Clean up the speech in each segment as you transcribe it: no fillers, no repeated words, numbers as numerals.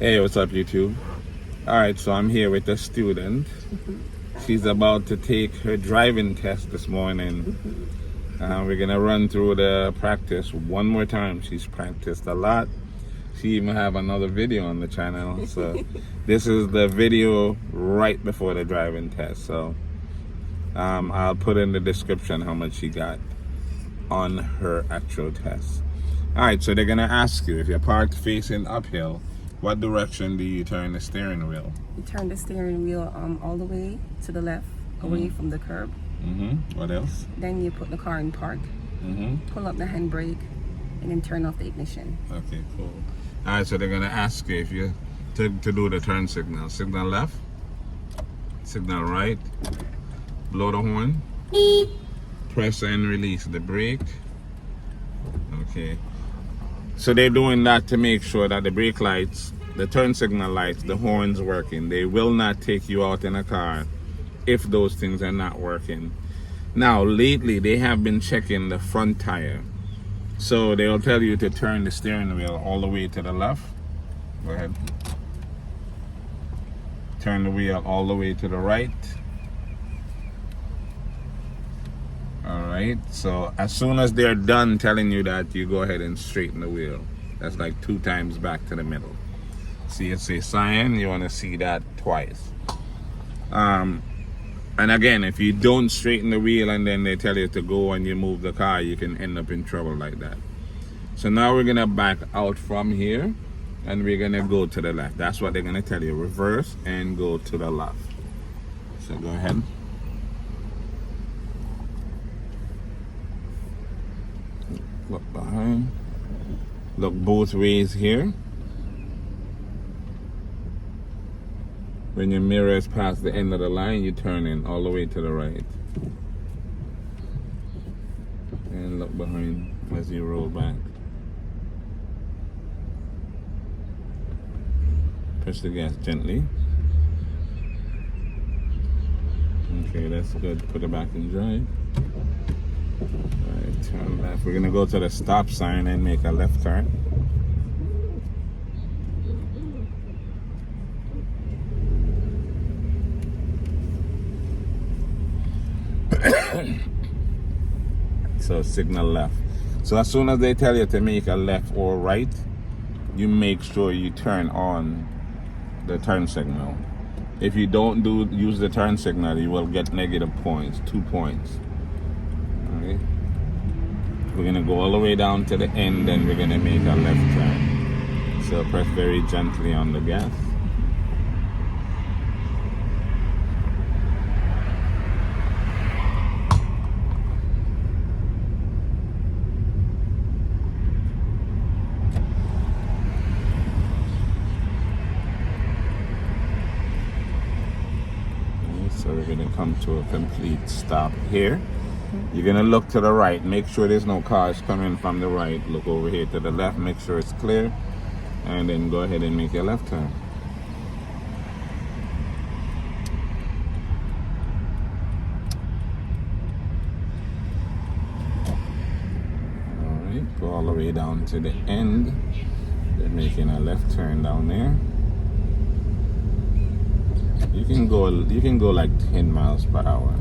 Hey, what's up, YouTube? All right, so I'm here with a student. She's about to take her driving test this morning. We're gonna run through the practice one more time. She's practiced a lot. She even have another video on the channel. So this is the video right before the driving test. So I'll put in the description how much she got on her actual test. All right, so they're gonna ask you, if you're parked facing uphill, what direction do you turn the steering wheel? You turn the steering wheel all the way to the left, away from the curb. What else? Then you put the car in park, pull up the handbrake, and then turn off the ignition. Okay, cool. All right, so they're gonna ask you if you to do the turn signal. Signal left, signal right, blow the horn, press and release the brake. Okay. So they're doing that to make sure that the brake lights, the turn signal lights, the horns working. They will not take you out in a car if those things are not working. Now, lately, they have been checking the front tire. So they'll tell you to turn the steering wheel all the way to the left. Go ahead. Turn the wheel all the way to the right. Alright, so as soon as they're done telling you that, you go ahead and straighten the wheel. That's like 2 times back to the middle. See it say cyan, you want to see that twice. And again, if you don't straighten the wheel and then they tell you to go and you move the car, you can end up in trouble like that. So now we're going to back out from here and we're going to go to the left. That's what they're going to tell you. Reverse and go to the left. So go ahead. Look behind. Look both ways here. When your mirror is past the end of the line, you turn in all the way to the right. And look behind as you roll back. Press the gas gently. Okay, that's good. Put it back in drive. Alright, turn left. We're gonna go to the stop sign and make a left turn. So signal left. So as soon as they tell you to make a left or right, you make sure you turn on the turn signal. If you don't use the turn signal, you will get negative points, 2 points. Alright. We're gonna go all the way down to the end, and we're gonna make a left turn. So press very gently on the gas. So we're going to come to a complete stop here. You're going to look to the right. Make sure there's no cars coming from the right. Look over here to the left. Make sure it's clear. And then go ahead and make your left turn. Alright, go all the way down to the end. Then making a left turn down there. You can go like 10 miles per hour.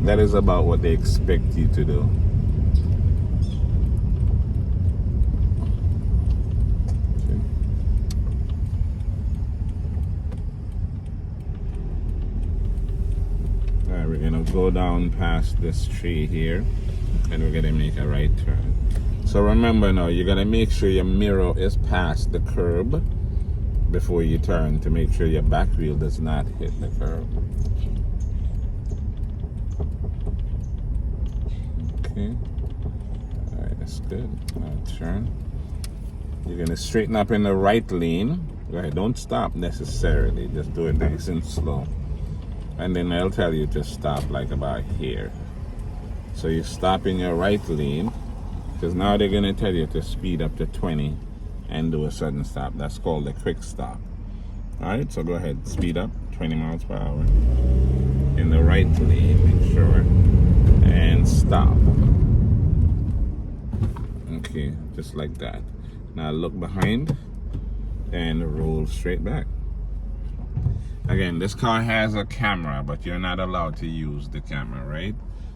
that is about what they expect you to do. Okay. Alright, we're gonna go down past this tree here and we're gonna make a right turn. So remember now, you're gonna make sure your mirror is past the curb before you turn, to make sure your back wheel does not hit the curb. Okay. Alright, that's good. Now turn. You're gonna straighten up in the right lane. Go ahead, don't stop necessarily. Just do it nice and slow. And then they'll tell you to stop like about here. So you stop in your right lane, because now they're gonna tell you to speed up to 20 and do a sudden stop. That's called a quick stop. Alright, so go ahead, speed up 20 miles per hour in the right lane, make sure, and stop. Okay, just like that. Now look behind and roll straight back. Again, this car has a camera, but you're not allowed to use the camera, right?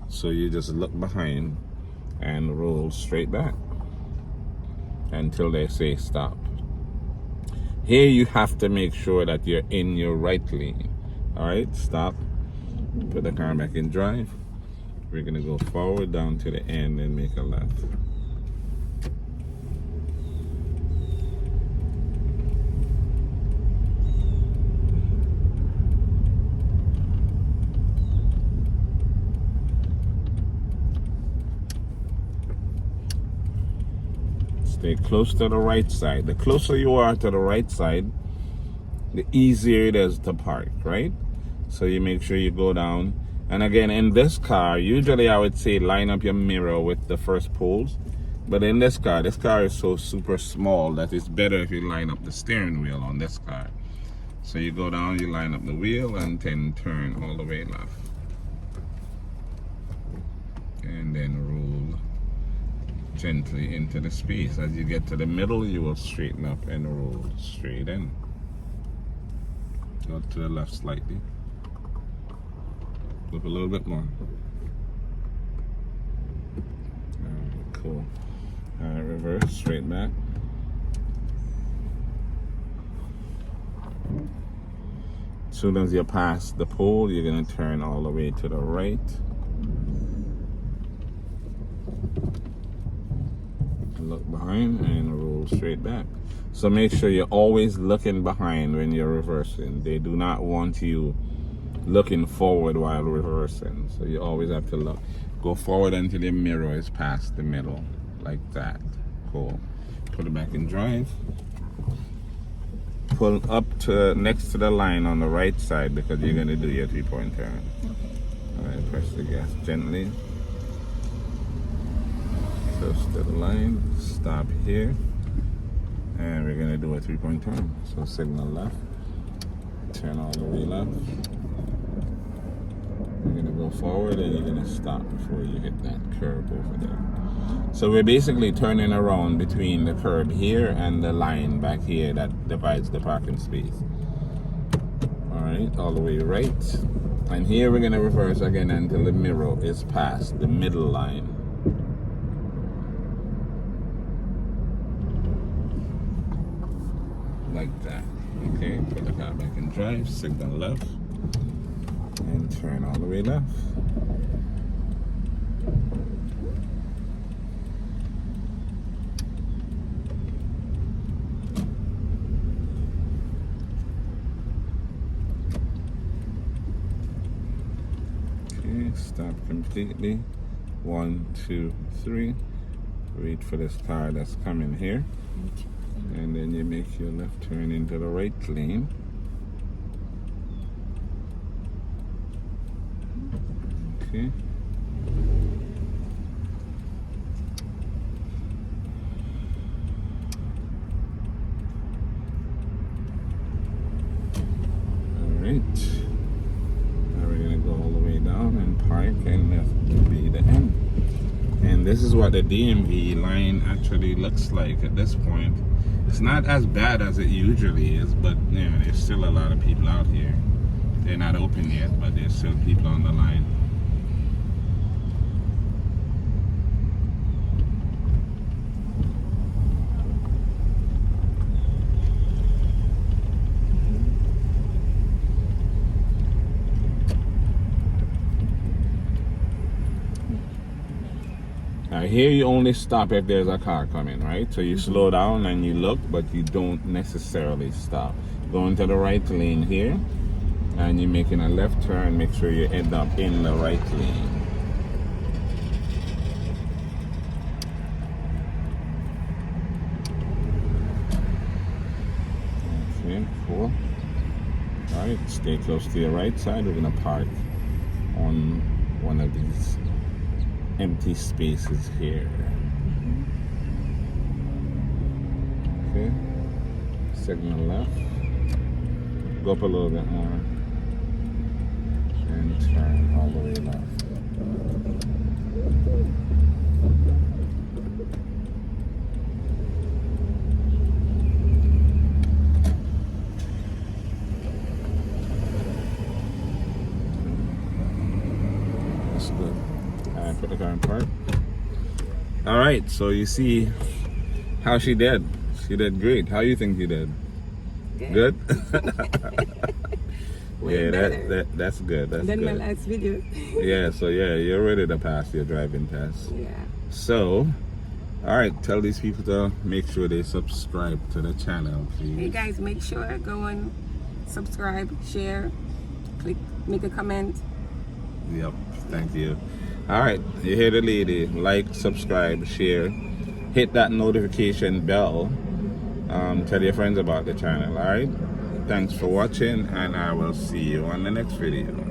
So you just look behind and roll straight back until they say stop. Here you have to make sure that you're in your right lane. All right, stop. Put the car back in drive. We're gonna go forward down to the end and make a left. Stay close to the right side. The closer you are to the right side, the easier it is to park, right? So you make sure you go down. And again, in this car, usually I would say line up your mirror with the first poles. But in this car is so super small that it's better if you line up the steering wheel on this car. So you go down, you line up the wheel, and then turn all the way left. And then roll gently into the space. As you get to the middle, you will straighten up and roll straight in. Go to the left slightly. Flip a little bit more. Alright, cool. Alright, reverse, straight back. As soon as you pass the pole, you're gonna turn all the way to the right. Look behind and roll straight back. So make sure you're always looking behind when you're reversing. They do not want you looking forward while reversing. So you always have to look. Go forward until your mirror is past the middle. Like that. Cool. Put it back in drive. Pull up to next to the line on the right side because you're going to do your 3-point turn. Alright, press the gas gently. Close to the line, stop here, and we're gonna do a 3-point turn. So signal left, turn all the way left. We're gonna go forward and you're gonna stop before you hit that curb over there. So we're basically turning around between the curb here and the line back here that divides the parking space. Alright, all the way right. And here we're gonna reverse again until the mirror is past the middle line. Like that. Okay, put the car back in drive, signal left, and turn all the way left. Okay, stop completely. 1, 2, 3. Wait for this car that's coming here. And then you make your left turn into the right lane. Okay. Alright. Now we're gonna go all the way down and park, and that will be the end. And this is what the DMV line actually looks like at this point. It's not as bad as it usually is, but you know, there's still a lot of people out here. They're not open yet, but there's still people on the line. Here you only stop if there's a car coming, right? So you slow down and you look, but you don't necessarily stop. Go into the right lane here, and you're making a left turn. Make sure you end up in the right lane. Okay, cool. All right, stay close to your right side. We're gonna park on one of these empty spaces here. Okay, signal left, go up a little bit more, and turn all the way left. That's good. Put the car in park. All right, so you see how she did. She did great. How you think you did? Good? Way better. That's good. That's Then my good. last video. Yeah, so yeah, you're ready to pass your driving test. Yeah. So, all right, tell these people to make sure they subscribe to the channel, Hey please. guys, make sure go and subscribe, share, click, make a comment. Yep, thank you. All right, you hear the lady. Like, subscribe, share, hit that notification bell. Tell your friends about the channel, all right? Thanks for watching, and I will see you on the next video.